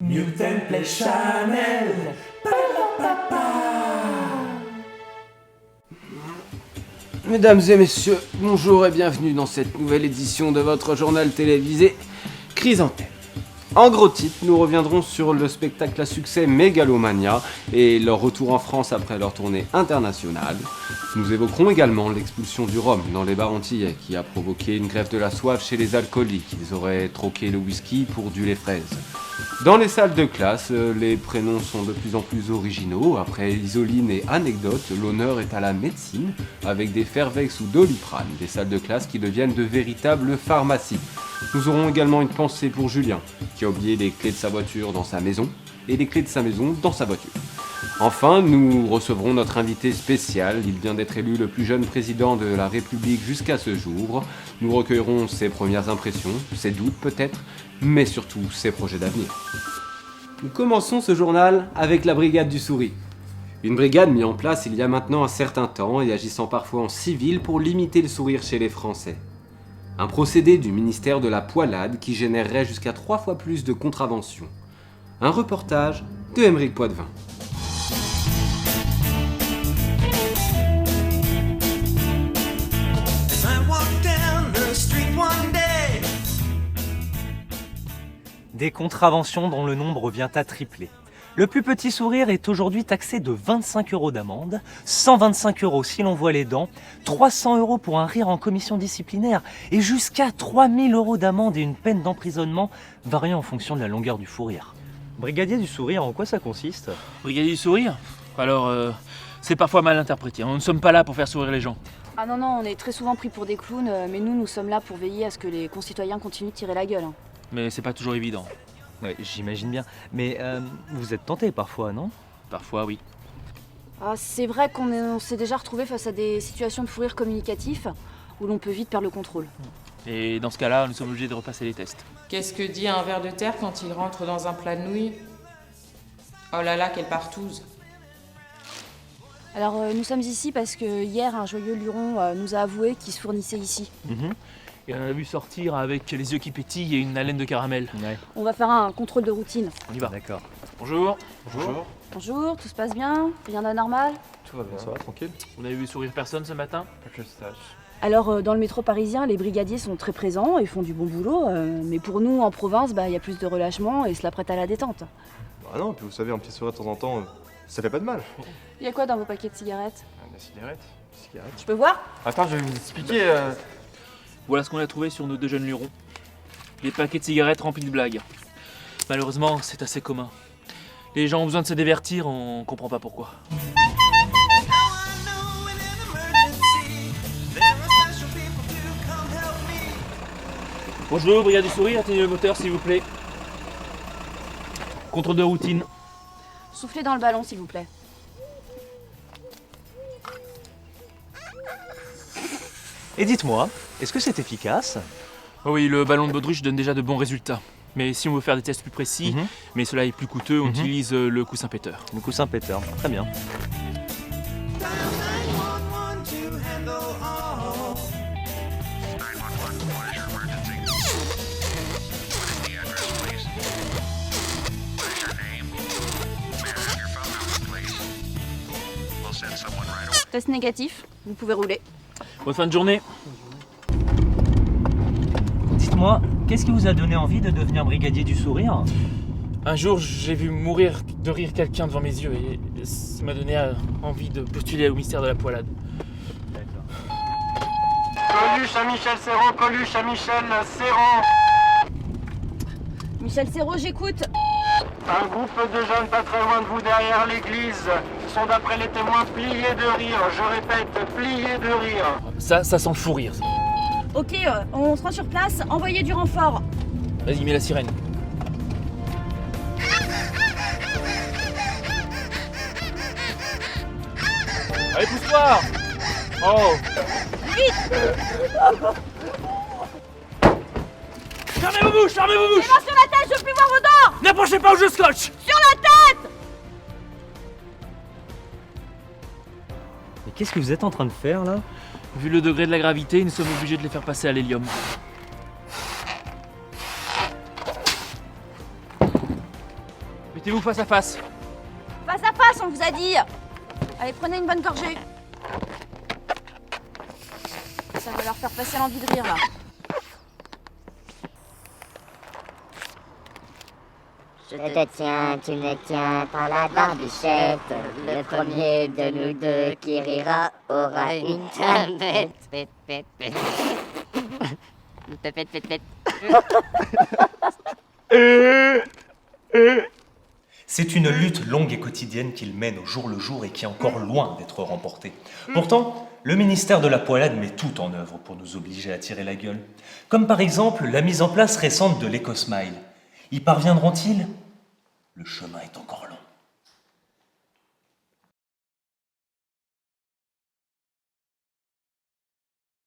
Newton Play Chanel. Mesdames et messieurs, bonjour et bienvenue dans cette nouvelle édition de votre journal télévisé Chrysanthème. En gros titre, nous reviendrons sur le spectacle à succès Mégalomania et leur retour en France après leur tournée internationale. Nous évoquerons également l'expulsion du rhum dans les bars antillais qui a provoqué une grève de la soif chez les alcooliques. Ils auraient troqué le whisky pour du lait fraise. Dans les salles de classe, les prénoms sont de plus en plus originaux. Après Isoline et Anecdote, l'honneur est à la médecine avec des Fervex ou Doliprane, des salles de classe qui deviennent de véritables pharmacies. Nous aurons également une pensée pour Julien, qui a oublié les clés de sa voiture dans sa maison et les clés de sa maison dans sa voiture. Enfin, nous recevrons notre invité spécial. Il vient d'être élu le plus jeune président de la République jusqu'à ce jour. Nous recueillerons ses premières impressions, ses doutes peut-être, mais surtout ses projets d'avenir. Nous commençons ce journal avec la Brigade du Sourire. Une brigade mise en place il y a maintenant un certain temps et agissant parfois en civil pour limiter le sourire chez les Français. Un procédé du ministère de la Poilade qui générerait jusqu'à 3 fois plus de contraventions. Un reportage de Émeric Poitvin. Des contraventions dont le nombre vient à tripler. Le plus petit sourire est aujourd'hui taxé de 25 € d'amende, 125 € si l'on voit les dents, 300 € pour un rire en commission disciplinaire et jusqu'à 3000 € d'amende et une peine d'emprisonnement variant en fonction de la longueur du fou rire. Brigadier du sourire, en quoi ça consiste ? Brigadier du sourire ? Alors, c'est parfois mal interprété. Nous ne sommes pas là pour faire sourire les gens. Ah non, on est très souvent pris pour des clowns, mais nous sommes là pour veiller à ce que les concitoyens continuent de tirer la gueule. Mais c'est pas toujours évident. Ouais, j'imagine bien. Mais vous êtes tenté parfois, non ? Parfois, oui. Ah, c'est vrai qu'on s'est déjà retrouvé face à des situations de fou rire communicatif où l'on peut vite perdre le contrôle. Et dans ce cas-là, nous sommes obligés de repasser les tests. Qu'est-ce que dit un ver de terre quand il rentre dans un plat de nouilles ? Oh là là, quelle partouze ! Alors nous sommes ici parce que hier un joyeux luron nous a avoué qu'il se fournissait ici. Et on a vu sortir avec les yeux qui pétillent et une haleine de caramel. Ouais. On va faire un contrôle de routine. On y va. D'accord. Bonjour. Bonjour, tout se passe bien ? Rien d'anormal ? Tout va bien. Ça va, tranquille? Vous n'avez vu sourire personne ce matin ? Pas que je sache. Alors dans le métro parisien, les brigadiers sont très présents et font du bon boulot, mais pour nous en province, il y a plus de relâchement et cela prête à la détente. Bah non, puis vous savez, un petit sourire de temps en temps, ça fait pas de mal. Il y a quoi dans vos paquets de cigarettes ? Des cigarettes? Des cigarettes? Je peux voir ? Attends, je vais vous expliquer. Voilà ce qu'on a trouvé sur nos 2 jeunes lurons. Des paquets de cigarettes remplis de blagues. Malheureusement, c'est assez commun. Les gens ont besoin de se divertir, on comprend pas pourquoi. Bonjour, brigade du sourire, atteignez le moteur s'il vous plaît. Contrôle de routine. Soufflez dans le ballon s'il vous plaît. Et dites-moi, est-ce que c'est efficace ? Oh oui, le ballon de baudruche donne déjà de bons résultats. Mais si on veut faire des tests plus précis, mais cela est plus coûteux, on utilise le coussin péteur. Le coussin péteur, très bien. Test négatif, vous pouvez rouler. Bonne fin de journée. Dites-moi, qu'est-ce qui vous a donné envie de devenir brigadier du sourire ? Un jour, j'ai vu mourir de rire quelqu'un devant mes yeux et ça m'a donné envie de postuler au ministère de la Poilade. Coluche à Michel Serrault, Coluche à Michel Serrault. Michel Serrault, j'écoute. Un groupe de jeunes pas très loin de vous derrière l'église sont d'après les témoins pliés de rire. Je répète, pliés de rire. Ça sent le fou rire. Ok, on se rend sur place, envoyez du renfort. Vas-y, mets la sirène. Allez, pousse-toi. Oh. Fermez vos bouches, fermez vos bouches. Les mains sur la tête, je veux plus voir vos dents. N'approchez pas ou je scotch. Sur la tête. Mais qu'est-ce que vous êtes en train de faire là ? Vu le degré de la gravité, nous sommes obligés de les faire passer à l'hélium. Mettez-vous face à face. Face à face, on vous a dit. Allez, prenez une bonne gorgée. Ça va leur faire passer l'envie de rire, là. Je te tiens, tu me tiens par la barbichette. Le premier de nous deux qui rira aura une tablette. Pète, pète, pète. Pète, pète, pète, pète. C'est une lutte longue et quotidienne qu'il mène au jour le jour et qui est encore loin d'être remportée. Pourtant, le ministère de la Poilade met tout en œuvre pour nous obliger à tirer la gueule. Comme par exemple la mise en place récente de l'EcoSmile. Y parviendront-ils ? Le chemin est encore long.